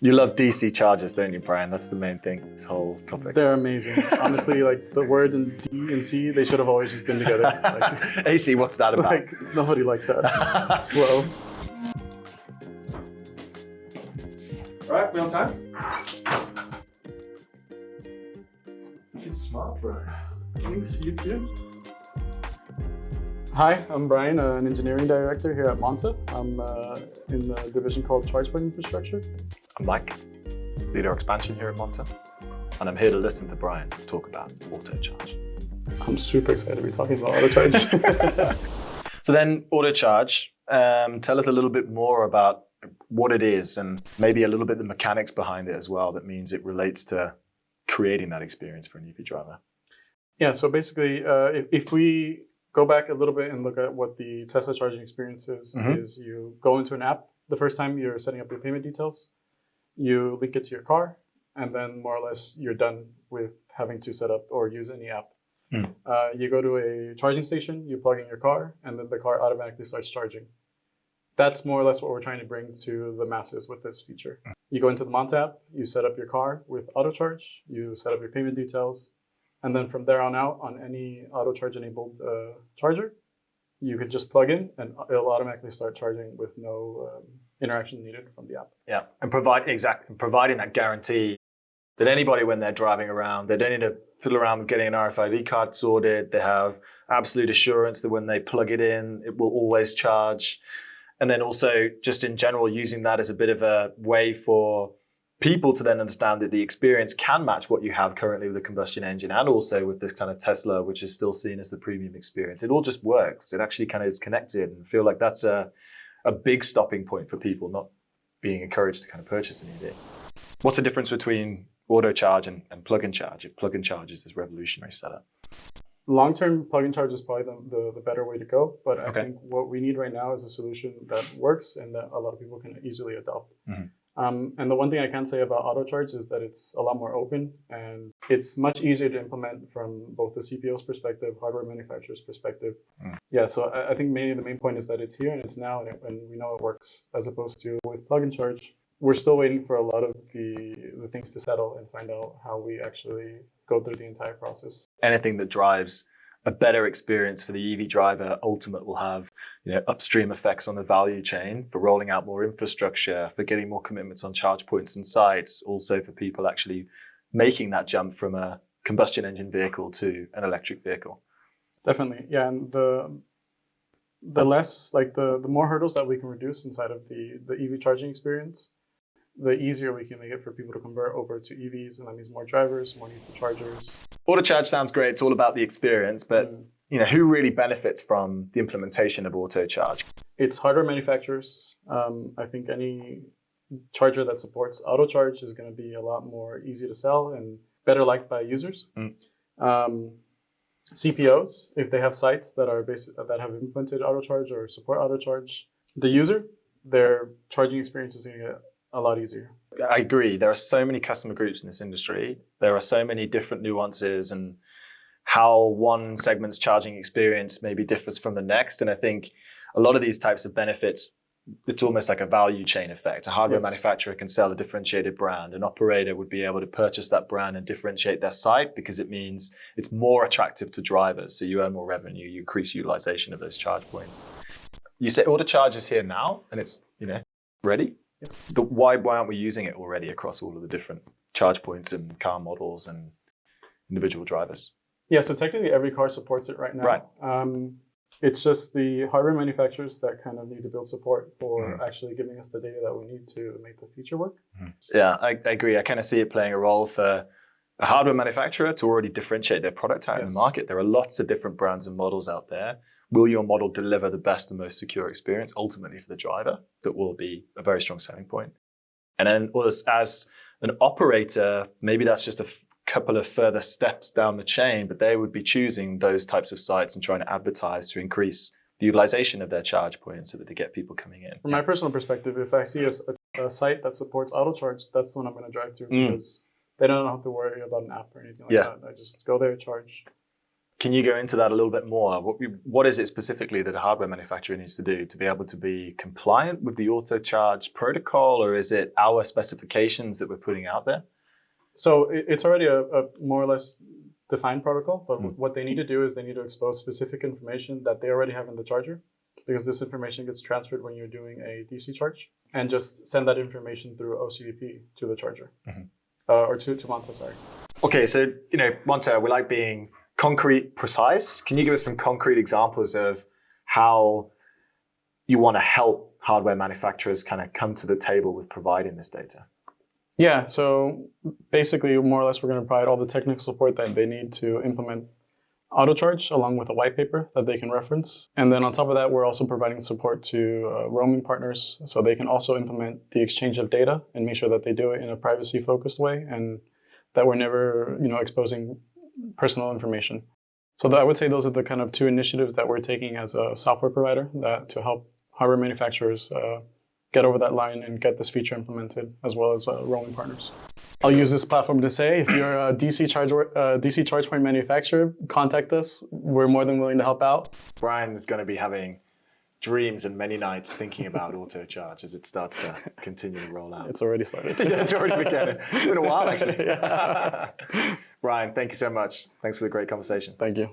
You love DC chargers, don't you, Brian? That's the main thing, this whole topic. They're amazing. Honestly, like the word in D and C, they should have always just been together. Like, AC, what's that about? like nobody likes that. It's slow. All right, we on time? You're smart, bro. Thanks, you too. Hi, I'm Brian, an engineering director here at Monta. I'm in the division called Charge Point Infrastructure. I'm Mike, leader expansion here at Monta, and I'm here to listen to Brian talk about AutoCharge. I'm super excited to be talking about AutoCharge. So then, AutoCharge, tell us a little bit more about what it is and maybe a little bit the mechanics behind it as well. That means it relates to creating that experience for an EV driver. Yeah, so basically, if we go back a little bit and look at what the Tesla charging experience is, is you go into an app. The first time you're setting up your payment details, you link it to your car, and then more or less you're done with having to set up or use any app. You go to a charging station, you plug in your car, and then the car automatically starts charging. That's more or less what we're trying to bring to the masses with this feature. You go into the Monta app, you set up your car with AutoCharge, you set up your payment details, and then from there on out, on any AutoCharge enabled charger, you can just plug in and it'll automatically start charging with no interaction needed from the app. Yeah, and providing that guarantee that anybody, when they're driving around, they don't need to fiddle around with getting an RFID card sorted. They have absolute assurance that when they plug it in, it will always charge. And then also, just in general, using that as a bit of a way for people to then understand that the experience can match what you have currently with a combustion engine and also with this kind of Tesla, which is still seen as the premium experience. It all just works. It actually kind of is connected, and I feel like that's a big stopping point for people not being encouraged to kind of purchase an EV. What's the difference between AutoCharge and plug-in charge if plug-in charge is this revolutionary setup? Long-term plug-in charge is probably the better way to go, but I think what we need right now is a solution that works and that a lot of people can easily adopt. And the one thing I can say about AutoCharge is that it's a lot more open and it's much easier to implement from both the CPO's perspective, hardware manufacturer's perspective. Yeah, so I think maybe the main point is that it's here and it's now and we know it works, as opposed to with plug-in charge. We're still waiting for a lot of the things to settle and find out how we actually go through the entire process. Anything that drives a better experience for the EV driver ultimately will have, upstream effects on the value chain for rolling out more infrastructure, for getting more commitments on charge points and sites, also for people actually making that jump from a combustion engine vehicle to an electric vehicle. Definitely, yeah, and the less, like the more hurdles that we can reduce inside of the EV charging experience, the easier we can make it for people to convert over to EVs, and that means more drivers, more need for chargers. AutoCharge sounds great. It's all about the experience, but who really benefits from the implementation of AutoCharge? It's hardware manufacturers. I think any charger that supports AutoCharge is going to be a lot more easy to sell and better liked by users. CPOs, if they have sites that are that have implemented AutoCharge or support AutoCharge, the user, their charging experience is going to get a lot easier. I agree. There are so many customer groups in this industry. There are so many different nuances and how one segment's charging experience maybe differs from the next. And I think a lot of these types of benefits, it's almost like a value chain effect. A hardware manufacturer can sell a differentiated brand. An operator would be able to purchase that brand and differentiate their site because it means it's more attractive to drivers. So you earn more revenue, you increase utilization of those charge points. You say AutoCharge is here now and it's, ready? Yes. Why aren't we using it already across all of the different charge points and car models and individual drivers? Yeah, so technically every car supports it right now. Right. It's just the hardware manufacturers that kind of need to build support for actually giving us the data that we need to make the feature work. Yeah, I agree. I kind of see it playing a role for a hardware manufacturer to already differentiate their product out in the market. There are lots of different brands and models out there. Will your model deliver the best and most secure experience ultimately for the driver? That will be a very strong selling point. And then as an operator, maybe that's just a couple of further steps down the chain, but they would be choosing those types of sites and trying to advertise to increase the utilization of their charge points so that they get people coming in. From my personal perspective, if I see a site that supports AutoCharge, that's the one I'm going to drive through because they don't have to worry about an app or anything like that. I just go there, charge. Can you go into that a little bit more? What is it specifically that a hardware manufacturer needs to do to be able to be compliant with the AutoCharge protocol, or is it our specifications that we're putting out there? So it's already a more or less defined protocol, but what they need to do is they need to expose specific information that they already have in the charger, because this information gets transferred when you're doing a DC charge, and just send that information through OCDP to the charger, or to Monta, sorry. Okay, so, Monta, we like being concrete, precise. Can you give us some concrete examples of how you want to help hardware manufacturers kind of come to the table with providing this data? Yeah, so basically, more or less, we're going to provide all the technical support that they need to implement AutoCharge, along with a white paper that they can reference. And then on top of that, we're also providing support to roaming partners, so they can also implement the exchange of data and make sure that they do it in a privacy-focused way, and that we're never, exposing personal information. So I would say those are the kind of two initiatives that we're taking as a software provider to help hardware manufacturers get over that line and get this feature implemented, as well as roaming partners. I'll use this platform to say, if you're a DC charge point manufacturer, contact us. We're more than willing to help out. Brian is going to be having dreams and many nights thinking about AutoCharge as it starts to continue to roll out. It's already started. Yeah, it's already begun. It's been a while, actually. Brian, thank you so much. Thanks for the great conversation. Thank you.